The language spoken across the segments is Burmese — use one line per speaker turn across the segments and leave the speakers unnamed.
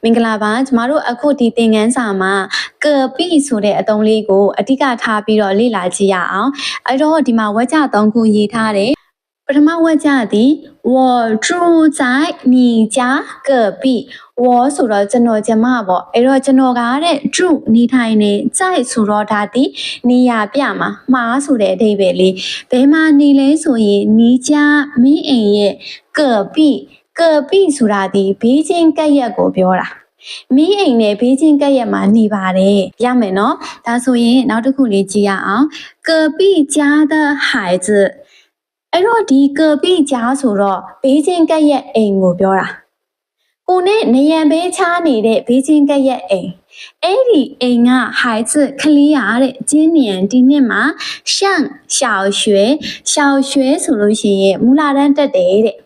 မင်္ဂလာပါကျမတို့အခုဒီသင်ခန်းစာမှာကပိဆိုတဲ့အသုံးလေးကိုအဓိကထားပြီးတော့လေ့လာကြည့်ရအောင်အဲ့တော့ဒီမှာဝါကျ3ခုရေးထားတယ်ပထမဝါကျသည်我住在你家隔壁我ဆိုတော့ကျွန်တော်ကျမပေါ့အဲ့တော့ကျွန်တော်ကတဲ့住နေထိုင်နေ在ဆိုတော့ဒါဒီနေရပြမှာမှားဆိုတဲ့အဓိပ္ပာယ်လေးဘယ်မှာနေလဲဆိုရင်နီး家မင်းအိမ်ရဲ့隔壁ကပိဆိုတာဒီဘေးချင်းကပ်ရက်ကိုပြောတာမင်းအိမ်နဲ့ဘေးချင်းကပ်ရက်မှာနေပါတယ်ရမယ်နော်ဒါဆိုရင်နောက်တစ်ခုလေးကြည့်ရအောင်ကပိ家的孩子အဲ့တော့ဒီကပိ家ဆိုတော့ဘေးချင်းကပ်ရက်အိမ်ကိုပြောတာကိုနဲ့နေရန်ဘေးချားနေတဲ့ဘေးချင်းကပ်ရက်အိမ်အဲ့ဒီအိမ်က孩子ကလေးရတဲ့今年ဒီနှစ်မှာ上小学ဆိုလို့ရှိရင်မူလတန်းတက်တယ်တဲ့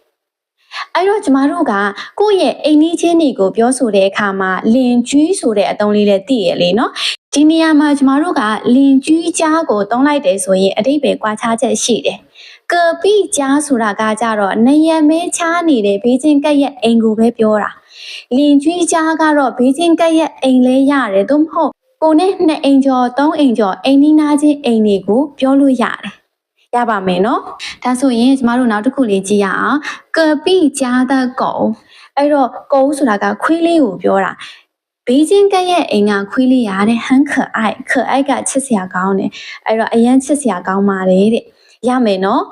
အဲ့တော့ကျမတို့ကကိုယ့်ရဲ့အိမ်နီးချင်းတွေကိုပြောဆိုတဲ့အခါမှာလင်ကျွီးဆိုတဲ့အသုံးလေးလည်းသိရလေနော်ဒီနေရာမှာကျမတို့ကလင်ကျွီးကြားကိုသုံးလိုက်တယ်ဆိုရင်အတိတ်ပဲကွာခြားချက်ရှိတယ်ကပိကြားဆိုတာကကြတော့နေရမဲချားနေတဲ့ဘေးချင်းကပ်ရဲ့အိမ်ကိုပဲပြောတာလင်ကျွီးကြားကတော့ဘေးချင်းကပ်ရဲ့အိမ်လဲရတယ်သို့မဟုတ်ကိုနဲ့2အိမ်ကျော်3အိမ်ကျော်အိမ်နီးနားချင်းအိမ်တွေကိုပြောလို့ရတယ်ရပါမယ်နော်ဒါဆိုရင်ကျမတို့နောက်တစ်ခုလေးကြည့်ရအောင်ကပိကြားတဲ့ကုံအဲ့တော့ကုံဆိုတာကခွေးလေးကိုပြောတာဘေးချင်းကရဲ့အိမ်ကခွေးလေးရတဲ့ဟန်ခအိုက်ကချစ်စရာကောင်းတယ်အဲ့တော့အရန်ချစ်စရာကောင်းပါတယ်တဲ့ရမယ်နော်